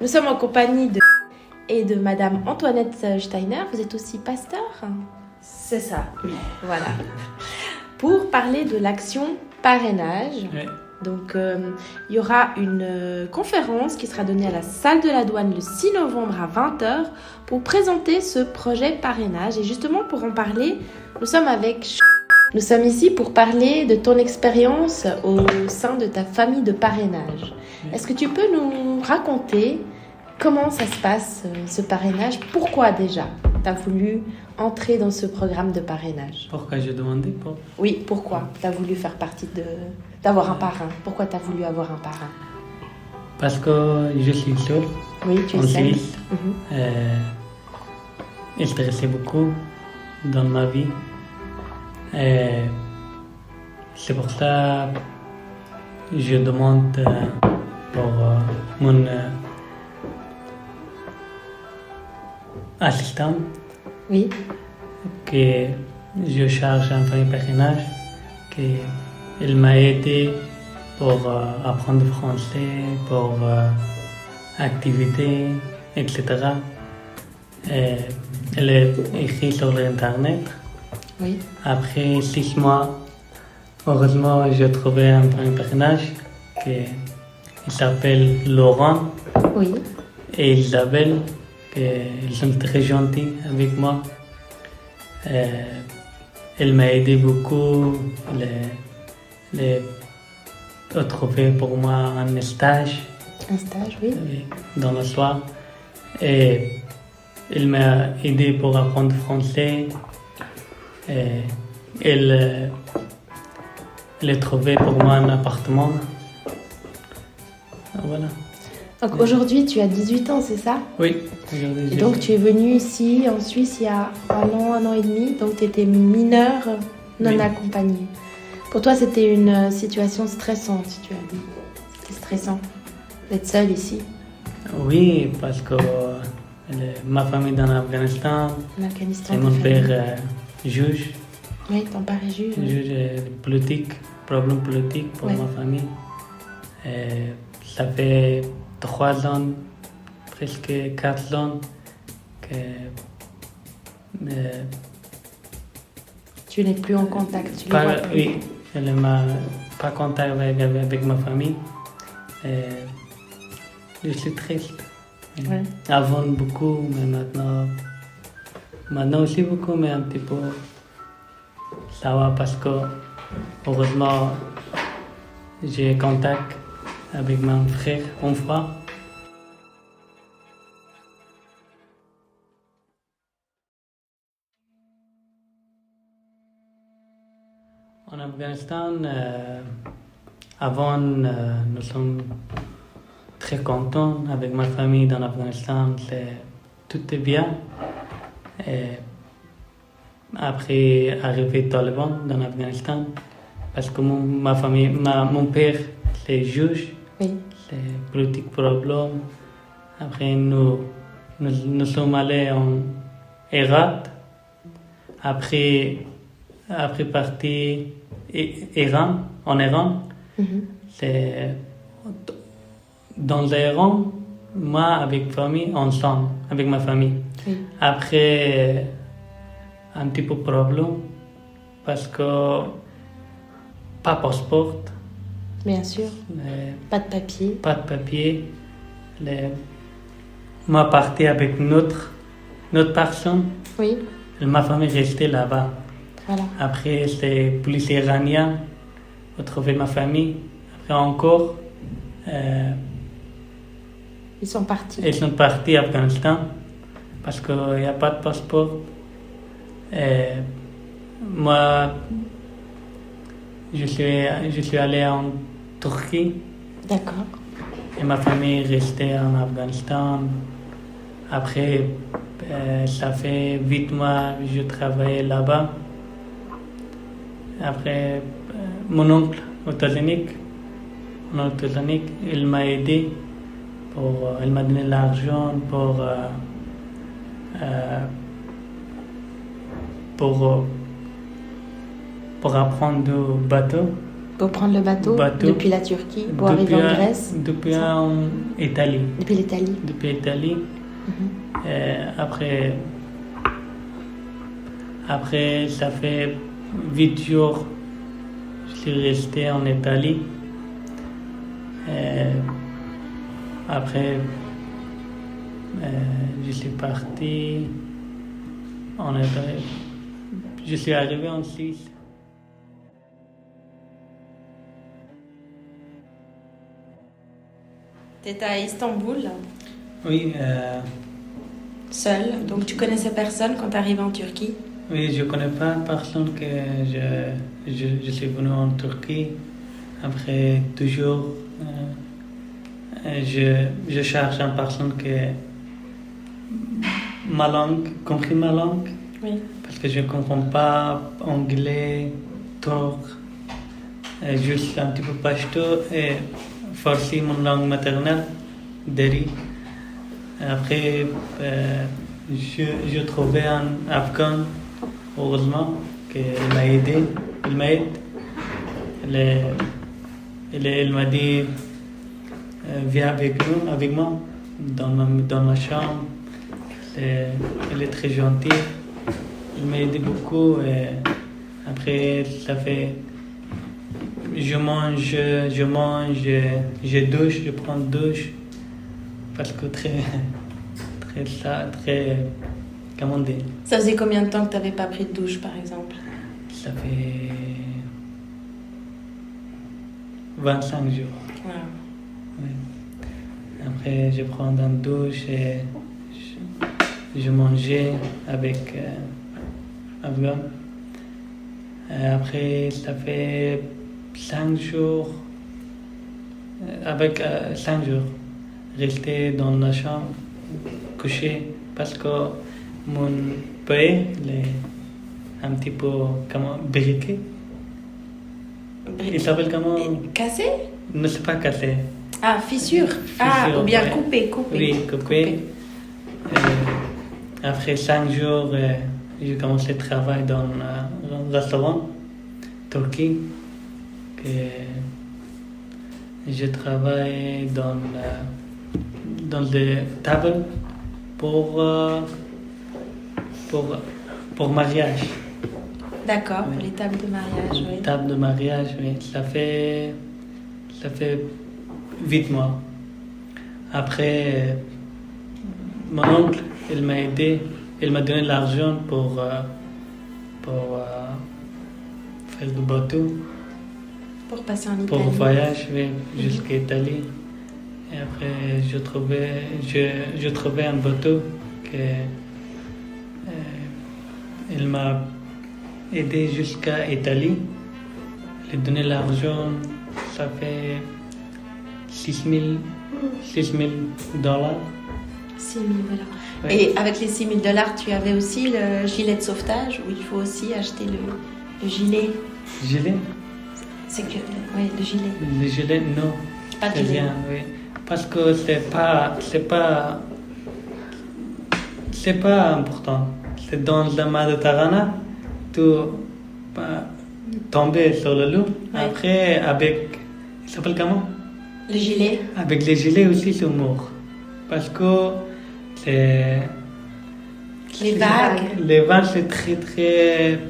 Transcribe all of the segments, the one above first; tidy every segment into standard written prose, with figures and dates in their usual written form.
Nous sommes en compagnie de Madame Antoinette Steiner. Vous êtes aussi pasteur ? C'est ça, oui. Voilà. Pour parler de l'action parrainage. Oui. Donc, il y aura une conférence qui sera donnée à la salle de la Douane le 6 novembre à 20h pour présenter ce projet parrainage. Et justement, pour en parler, nous sommes ici pour parler de ton expérience au sein de ta famille de parrainage. Oui. Est-ce que tu peux nous raconter comment ça se passe, ce parrainage ? Pourquoi déjà tu as voulu entrer dans ce programme de parrainage ? Pourquoi j'ai demandé pour... Oui, pourquoi tu as voulu faire partie d'avoir un parrain ? Pourquoi tu as voulu avoir un parrain ? Parce que je suis seul Oui, tu en es seule. Suisse. Et stressé beaucoup dans ma vie. Et c'est pour ça que je demande pour mon assistant Oui, que je charge un famille parrainage, qu'il m'a aidé pour apprendre le français, pour activités, etc. Et elle est écrite sur l'internet. oui, Après 6 mois, heureusement, j'ai trouvé un famille parrainage qui s'appelle Laurent oui. et Isabelle, ils sont très gentils avec moi. Elle m'a aidé beaucoup à trouver pour moi un stage Un stage, oui. dans le soir. Et elle m'a aidé pour apprendre français. Et elle a trouvé pour moi un appartement. Voilà. Donc aujourd'hui, tu as 18 ans, c'est ça ? Oui. Aujourd'hui, Et donc tu es venu ici en Suisse il y a un an et demi, donc tu étais mineur non Oui. accompagné. Pour toi, c'était une situation stressante, tu as dit. C'était stressant d'être seule ici, Oui, parce que ma famille est en Afghanistan, en Afghanistan. et ta mon famille. père juge, Oui, ton père est juge. politique, problème politique pour Ouais. ma famille. Et ça fait 3 ans, presque 4 ans que Tu n'es plus en contact, tu les vois plus. oui, je n'ai pas contact avec ma famille. Et je suis triste. Ouais. Avant beaucoup, mais maintenant aussi beaucoup, mais un petit peu. Ça va parce que, heureusement, j'ai contact avec mon frère une fois. En Afghanistan, avant, nous sommes très contents avec ma famille dans l'Afghanistan. Tout est bien. Et après arrivé Taliban dans l'Afghanistan, parce que mon père, c'est juge, Oui, c'est politique problème. Après, nous sommes allés en Irak. Après parti en Iran. Mhm. C'est dans l'Iran, moi avec famille, ensemble, avec ma famille. Oui. Après, un petit peu problème, parce que pas passeport, Bien sûr, pas de papier. pas de papier. Moi parti avec notre personne, Oui, ma famille restait là-bas. voilà. Après, c'est police iranien, retrouver ma famille. Après encore, Ils sont partis. ils sont partis à Afghanistan parce qu'il n'y a pas de passeport. Et moi, je suis allé en Turquie D'accord. et ma famille est restée en Afghanistan. Après, ça fait 8 mois que je travaillais là-bas. Après, mon oncle aux États-Unis, il m'a aidé, il m'a donné l'argent pour apprendre le bateau. Pour prendre le bateau, depuis la Turquie pour arriver en Grèce. Depuis en Italie. Depuis l'Italie. Depuis l'Italie. Après, ça fait 8 jours je suis resté en Italie. Après, je suis parti en Italie. Je suis arrivé en Suisse. Tu étais à Istanbul. Oui. Seul. Donc tu connaissais personne quand tu arrivé en Turquie? Oui, je ne connais pas personne que je suis venu en Turquie. Après, toujours, je cherche une personne qui ma langue, compris ma langue. Oui. Parce que je ne comprends pas anglais, turc, juste un petit peu pashto et farsi, mon langue maternelle, dari. Après, je trouvais un Afghan, heureusement, qu'il m'a aidé. Il m'aide. Il m'a dit, viens avec moi, dans ma chambre. Il est très gentil. Il m'a aidé beaucoup. Et après, ça fait. Je mange, je douche, je prends une douche. Parce que très. Comment dire? Ça faisait combien de temps que tu n'avais pas pris de douche, par exemple? Ça fait 25 jours. Wow. Oui. Après, je prends une douche et je mangeais avec Afghan. Après, ça fait 5 jours. Avec 5 jours, rester dans la chambre, couché, parce que mon pied est un petit peu briqué. Il s'appelle comment? Cassé? Non, c'est pas cassé. Ah, fissure. Ou bien ouais. coupé. Oui, coupé. Après 5 jours, j'ai commencé le travail dans un restaurant turc. Je travaille dans des tables pour mariage. D'accord, Oui. les tables de mariage, oui. Table de mariage, oui. Ça fait 8 mois. Après, mon oncle, il m'a aidé. Il m'a donné de l'argent pour faire du bateau. Pour passer en Italie. Pour le voyage, oui, jusqu'à l'Italie. Et après, je trouvais un bateau il m'a aidé jusqu'à l'Italie. Il a donné l'argent, ça fait $6,000. 6 000 $. Oui. Et avec les 6 000 $, tu avais aussi le gilet de sauvetage où il faut aussi acheter le gilet. Gilet? C'est que, oui, le gilet. Le gilet, non. Pas de C'est gilet. rien, oui. Parce que c'est pas important. C'est dans le Méditerranée, tu tomber sur le loup. Oui. Après, il s'appelle comment? Le gilet. Avec les gilets aussi, c'est mort. Parce que Les vagues. les vagues, c'est très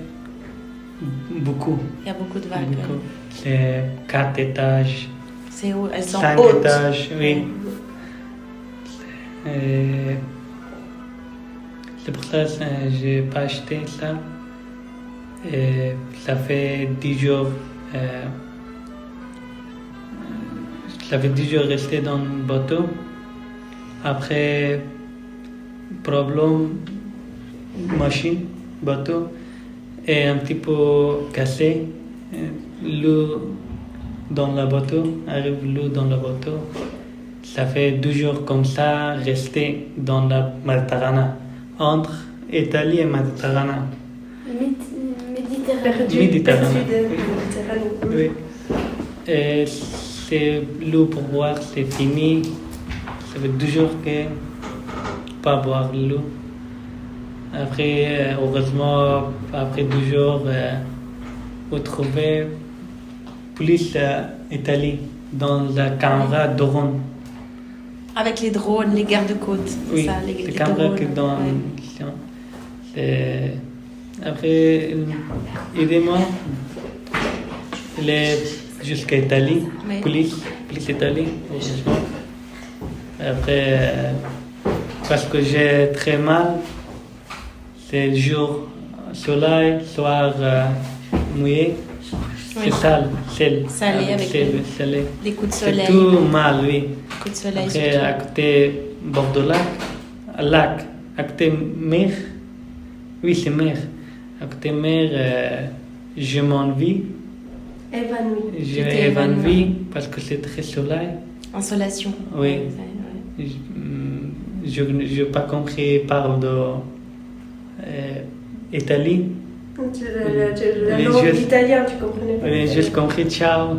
beaucoup. Il y a beaucoup de vagues. Beaucoup. C'est 4 étages, C'est haut. Elles sont 5 hautes. étages, oui. C'est pour ça que je n'ai pas acheté ça. Et ça fait 10 jours. Ça fait 10 jours resté dans le bateau. Après, problème, machine, bateau, est un petit peu cassé. L'eau dans le bateau, arrive l'eau dans le bateau. Ça fait 2 jours comme ça, rester dans la Méditerranée, entre Italie et Méditerranée. Méditerranée. Oui. Et c'est l'eau pour boire, c'est fini. Ça fait 2 jours que pas boire l'eau. Après, heureusement, après 2 jours, vous trouvez police Italie dans la caméra drone. Avec les drones, les gardes-côtes. Oui, ça, les caméras drones, qui dans. ouais. Après, aidez-moi. Il est jusqu'à Italie, Oui. police Italie. Après, parce que j'ai très mal, c'est jour soleil, soir mouillé, Oui. c'est Salé avec salé. Des coups de C'est soleil. tout mal, oui. Coups de soleil Après, surtout. à côté Bordeaux-Lac, à côté mer, oui, c'est mer. À côté mer, je m'ennuie. Évanoui. Je Tu t'es évanoui. m'ennuie parce que c'est très soleil. Insolation. Oui. Ouais. Je n'ai pas compris parle de Italie. La Mais langue juste- italien, tu comprenais pas. J'ai juste compris ciao.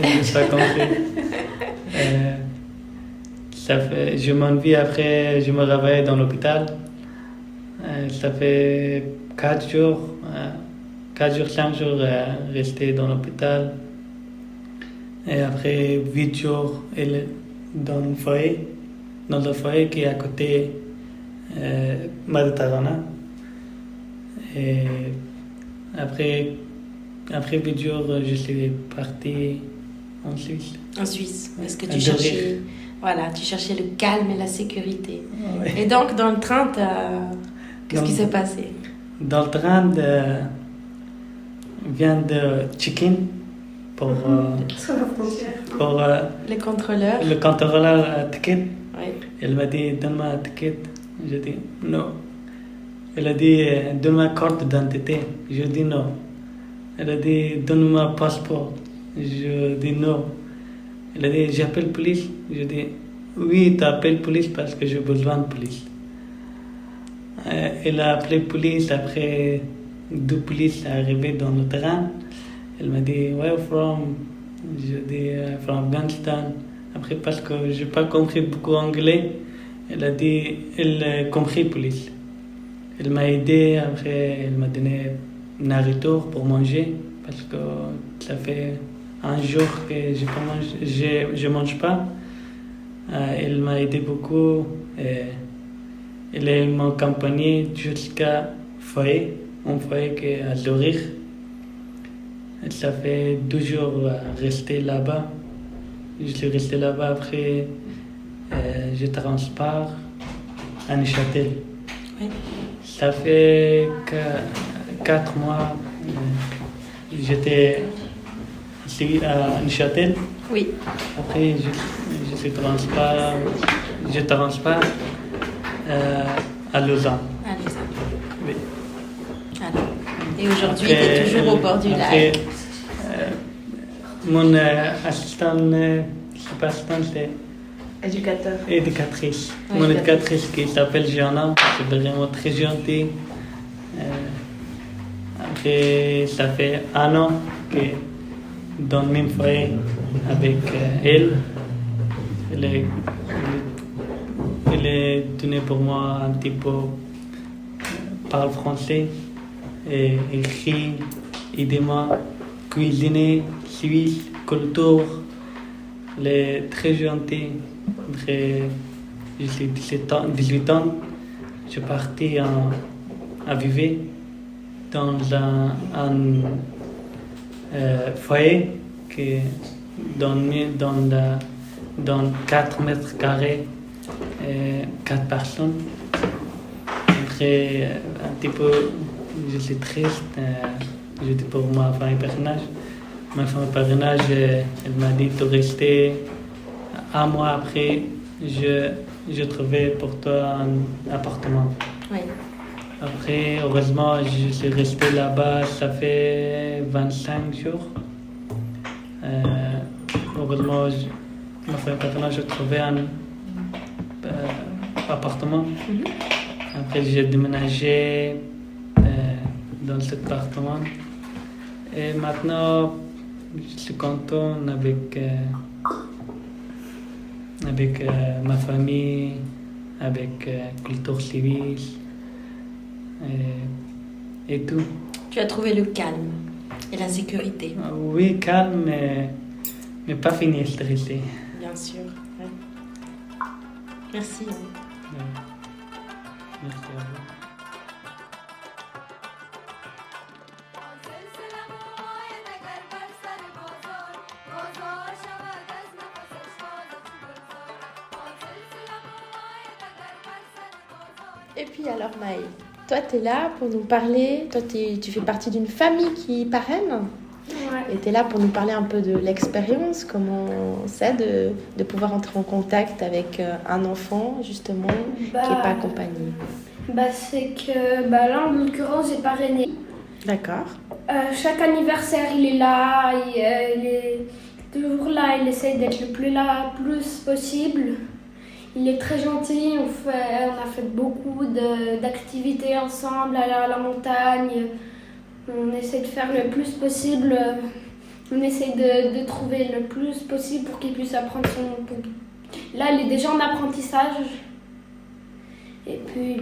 Je n'ai pas compris. Je m'ennuie après, je me réveille dans l'hôpital. Ça fait 4 jours, 5 jours resté dans l'hôpital. Et après 8 jours dans le foyer qui est à côté Méditerranée. Et après 8 jours, je suis parti en Suisse. En Suisse. Parce que À tu Zurich. cherchais le calme et la sécurité. Ouais. Et donc, dans le train, qu'est-ce qui Donc- s'est passé? Dans le train, vient de check-in pour, Sur la frontière. pour Les contrôleurs. le contrôleur ticket. Oui. Il m'a dit donne-moi un ticket. J'ai dit non. Il a dit donne-moi une carte d'identité. Je dis non. Il a dit donne-moi un passeport. Je dis non. Il a dit j'appelle police. Je dis oui, tu appelles police parce que j'ai besoin de police. Il a appelé police après 2 polices arrivés dans le train. Il m'a dit where you from? Je dis from Afghanistan. Après parce que j'ai pas compris beaucoup anglais, il a dit il a compris police. Il m'a aidé, après il m'a donné un nourriture pour manger parce que ça fait un jour que je mange pas. Il m'a aidé beaucoup. Et il m'a accompagné jusqu'à foyer, un foyer qui est à Zurich. Et ça fait 2 jours rester là-bas. Je suis resté là-bas après, je transpare à Neuchâtel. Oui. Ça fait 4 mois, j'étais ici à Neuchâtel. Oui. Après, je transpare à Lausanne. Allez, ça. Oui. Alors. Et aujourd'hui, tu es toujours au bord du après, lac. Mon assistant, c'est pas assistant, c'est Éducateur. éducatrice. Oui, Mon éducatrice. éducatrice qui s'appelle Jana, c'est vraiment très gentil. Après, ça fait 1 an que dans le même foyer avec elle. Elle est donné pour moi un petit peu parle français et écrit, aidez-moi, cuisiner, suisse, culture. Elle est très gentille. J'ai 18 ans. Je suis parti à vivre dans un foyer qui est dans 4 mètres carrés, 4 personnes. Après, un petit peu, je suis triste. Je dis pour ma famille personnage. Ma famille personnage, elle m'a dit de rester. Un mois après, je trouvais pour toi un appartement. Oui. Après, heureusement, je suis resté là-bas, ça fait 25 jours. Heureusement, ma famille personnage, j'ai trouvé un appartement. Mhm. Après, j'ai déménagé dans cet appartement. Et maintenant, je suis content avec ma famille, avec culture civile et tout. Tu as trouvé le calme. Et la sécurité. Oui, calme, mais pas fini stressé. Bien sûr. Ouais. Merci. Ouais. Merci à vous. Et puis alors Maë, toi tu es là pour nous parler, toi tu fais partie d'une famille qui parraine Ouais. et tu es là pour nous parler un peu de l'expérience, comment c'est de pouvoir entrer en contact avec un enfant justement qui n'est pas accompagné. C'est que là en l'occurrence j'ai parrainé. D'accord. Chaque anniversaire il est là, il est toujours là, il essaye d'être le plus possible. Il est très gentil, on a fait beaucoup d'activités ensemble, aller à la montagne. On essaie de faire le plus possible, on essaie de trouver le plus possible pour qu'il puisse apprendre Là, il est déjà en apprentissage. Et puis,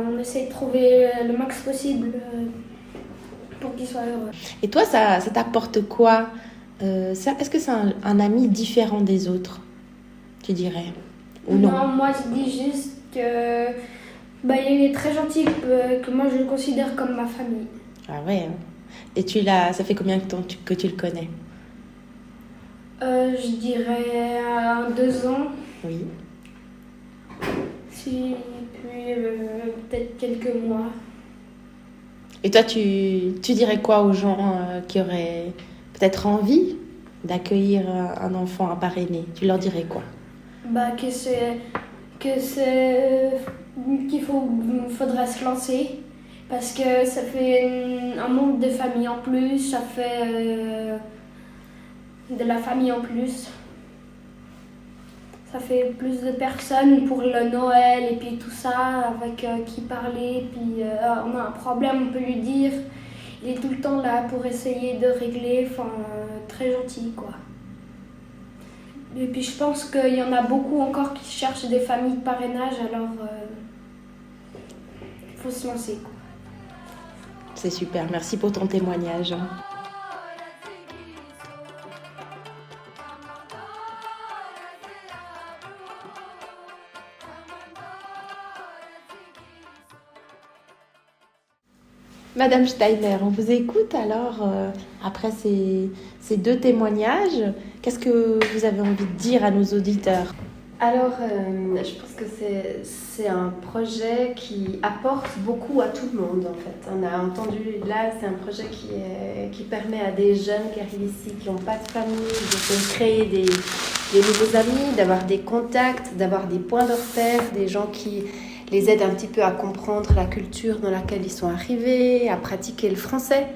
on essaie de trouver le max possible pour qu'il soit heureux. Et toi ça t'apporte quoi Est-ce que c'est un ami différent des autres, tu dirais? Ou non, moi je dis juste que il est très gentil, que moi je le considère comme ma famille. Ah ouais. Hein. Et ça fait combien de temps que tu le connais? Je dirais 2 ans. Oui. Puis peut-être quelques mois. Et toi, tu dirais quoi aux gens qui auraient peut-être envie d'accueillir un enfant à parrainer? Tu leur dirais quoi? Qu'il faudrait se lancer parce que ça fait un monde de famille en plus, ça fait de la famille en plus. Ça fait plus de personnes pour le Noël et puis tout ça, avec qui parler. Puis on a un problème, on peut lui dire. Il est tout le temps là pour essayer de régler, très gentil quoi. Et puis je pense qu'il y en a beaucoup encore qui cherchent des familles de parrainage, alors il faut se lancer quoi. C'est super, merci pour ton témoignage. Madame Steiner, on vous écoute alors après ces 2 témoignages. Qu'est-ce que vous avez envie de dire à nos auditeurs? Alors, je pense que c'est un projet qui apporte beaucoup à tout le monde en fait. On a entendu là, c'est un projet qui permet à des jeunes qui arrivent ici, qui n'ont pas de famille, de créer des nouveaux amis, d'avoir des contacts, d'avoir des points de repère, des gens qui les aident un petit peu à comprendre la culture dans laquelle ils sont arrivés, à pratiquer le français.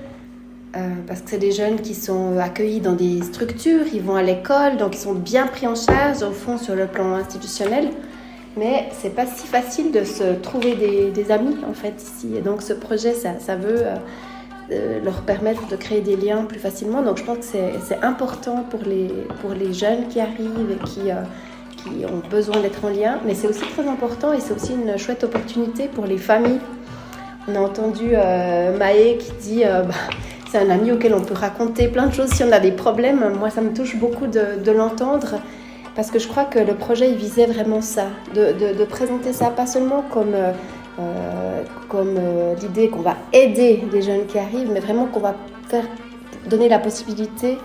Parce que c'est des jeunes qui sont accueillis dans des structures, ils vont à l'école, donc ils sont bien pris en charge au fond sur le plan institutionnel. Mais c'est pas si facile de se trouver des amis en fait ici. Et donc ce projet, ça veut leur permettre de créer des liens plus facilement. Donc je pense que c'est important pour les jeunes qui arrivent et qui ont besoin d'être en lien. Mais c'est aussi très important et c'est aussi une chouette opportunité pour les familles. On a entendu Maë qui dit... c'est un ami auquel on peut raconter plein de choses si on a des problèmes. Moi, ça me touche beaucoup de l'entendre parce que je crois que le projet, il visait vraiment ça, de présenter ça pas seulement comme l'idée qu'on va aider des jeunes qui arrivent, mais vraiment qu'on va donner la possibilité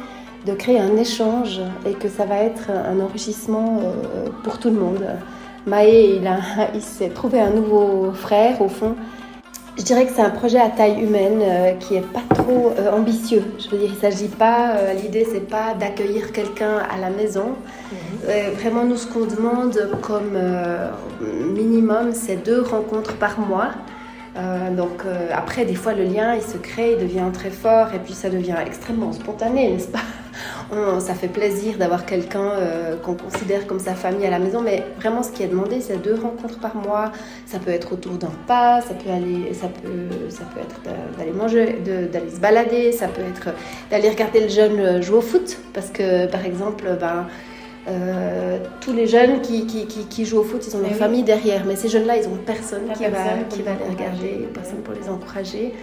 de créer un échange et que ça va être un enrichissement pour tout le monde. Maë, il s'est trouvé un nouveau frère au fond. Je dirais que c'est un projet à taille humaine qui est pas trop ambitieux. Je veux dire, il s'agit pas, l'idée c'est pas d'accueillir quelqu'un à la maison. Vraiment, nous, ce qu'on demande comme minimum, c'est 2 rencontres par mois. Après, des fois, le lien, il se crée, il devient très fort et puis ça devient extrêmement spontané, n'est-ce pas ? Ça fait plaisir d'avoir quelqu'un qu'on considère comme sa famille à la maison, mais vraiment, ce qui est demandé, c'est 2 rencontres par mois. Ça peut être autour d'un repas, ça peut être d'aller manger, d'aller se balader, ça peut être d'aller regarder le jeune jouer au foot, parce que, par exemple, tous les jeunes qui jouent au foot, ils ont leur famille derrière, mais ces jeunes-là, ils n'ont personne qui va les regarder, personne pour les encourager.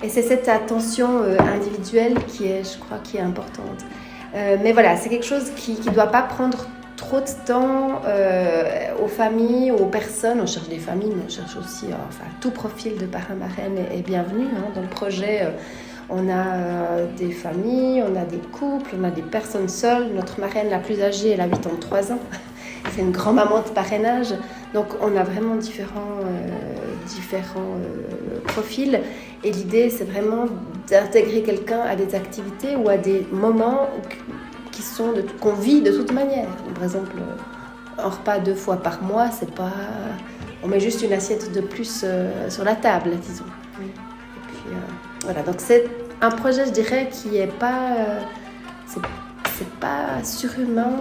Et c'est cette attention individuelle qui est importante. Mais voilà, c'est quelque chose qui ne doit pas prendre trop de temps aux familles, aux personnes. On cherche des familles, mais on cherche aussi, tout profil de parrain-marraine est bienvenu. Dans le projet, on a des familles, on a des couples, on a des personnes seules. Notre marraine la plus âgée, elle a 83 ans. C'est une grand-maman de parrainage. Donc, on a vraiment différents profils. Et l'idée, c'est vraiment d'intégrer quelqu'un à des activités ou à des moments qu'on vit de toute manière. Donc, par exemple, un repas 2 fois par mois, c'est pas... On met juste une assiette de plus sur la table, disons. Oui. Et puis, voilà. Donc, c'est un projet, je dirais, qui est pas... c'est pas surhumain,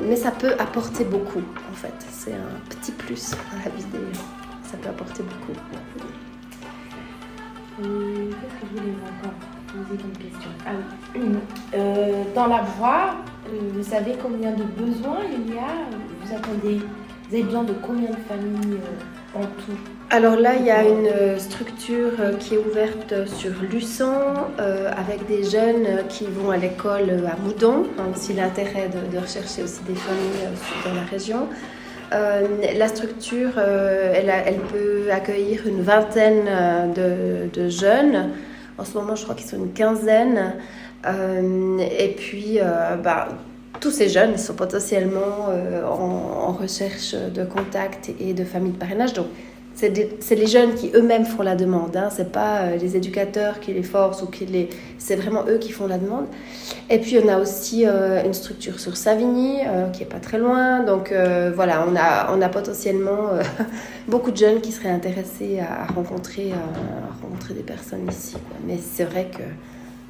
mais ça peut apporter beaucoup, en fait. C'est un petit plus dans la vie des gens. Ça peut apporter beaucoup. Qu'est-ce que je voulais encore poser comme question? Dans la broie, vous savez combien de besoins il y a? Vous avez besoin de combien de familles en tout? Alors là, il y a une structure qui est ouverte sur Luçon avec des jeunes qui vont à l'école à Moudon. Donc, aussi l'intérêt de rechercher aussi des familles dans la région. La structure, elle peut accueillir une vingtaine de jeunes. En ce moment, je crois qu'ils sont une quinzaine. Et puis, tous ces jeunes sont potentiellement en recherche de contact et de familles de parrainage. Donc, c'est les jeunes qui eux-mêmes font la demande. C'est pas les éducateurs qui les forcent c'est vraiment eux qui font la demande. Et puis on a aussi une structure sur Savigny qui est pas très loin. Donc voilà, on a potentiellement beaucoup de jeunes qui seraient intéressés à rencontrer des personnes ici, quoi. Mais c'est vrai que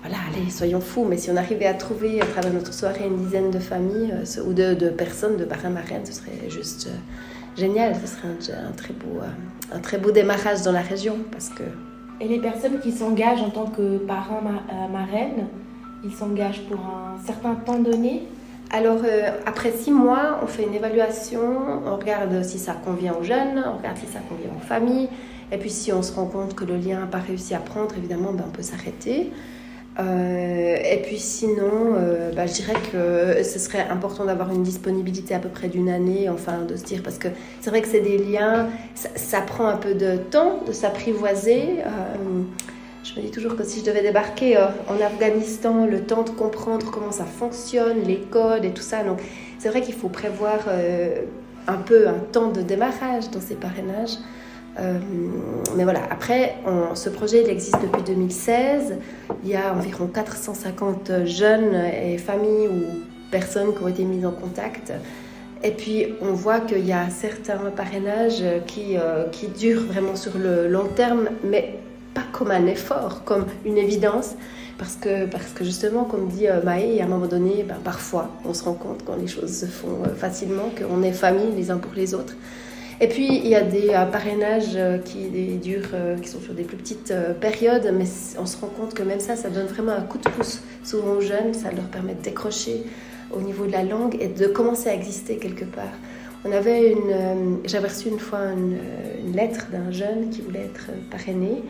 voilà, allez, soyons fous. Mais si on arrivait à trouver à travers notre soirée une dizaine de familles ou de personnes, de parrains-marraines, ce serait juste génial. Ce serait un très beau démarrage dans la région, parce que... Et les personnes qui s'engagent en tant que parrain-marraine, ils s'engagent pour un certain temps donné? Alors, après 6 mois, on fait une évaluation, on regarde si ça convient aux jeunes, on regarde si ça convient aux familles, et puis si on se rend compte que le lien n'a pas réussi à prendre, évidemment, on peut s'arrêter. Et puis sinon, je dirais que ce serait important d'avoir une disponibilité à peu près d'1 année, enfin de se dire, parce que c'est vrai que c'est des liens, ça prend un peu de temps de s'apprivoiser. Je me dis toujours que si je devais débarquer en Afghanistan, le temps de comprendre comment ça fonctionne, les codes et tout ça, donc c'est vrai qu'il faut prévoir un peu un temps de démarrage dans ces parrainages. Mais voilà, après, ce projet il existe depuis 2016. Il y a environ 450 jeunes et familles ou personnes qui ont été mises en contact. Et puis, on voit qu'il y a certains parrainages qui durent vraiment sur le long terme, mais pas comme un effort, comme une évidence. Parce que justement, comme dit Maë, à un moment donné, parfois, on se rend compte quand les choses se font facilement, qu'on est famille les uns pour les autres. Et puis, il y a des parrainages qui sont sur des plus petites périodes, mais on se rend compte que même ça donne vraiment un coup de pouce souvent aux jeunes. Ça leur permet de décrocher au niveau de la langue et de commencer à exister quelque part. J'avais reçu une fois une lettre d'un jeune qui voulait être parrainé.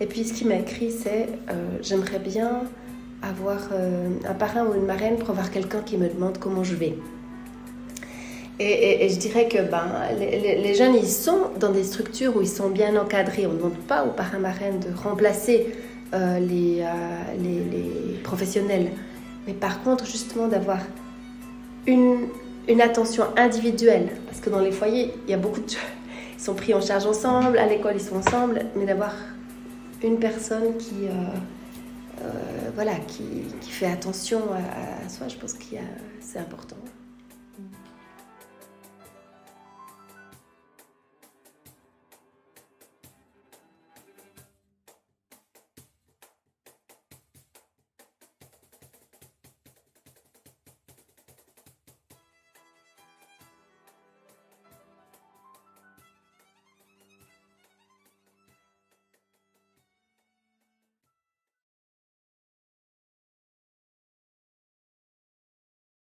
Et puis, ce qu'il m'a écrit, c'est « J'aimerais bien avoir un parrain ou une marraine pour avoir quelqu'un qui me demande comment je vais ». Et je dirais que les jeunes, ils sont dans des structures où ils sont bien encadrés. On ne demande pas aux parrains-marraines de remplacer les professionnels. Mais par contre, justement, d'avoir une attention individuelle. Parce que dans les foyers, il y a beaucoup de jeunes. Ils sont pris en charge ensemble, à l'école, ils sont ensemble. Mais d'avoir une personne qui fait attention à soi, je pense que c'est important.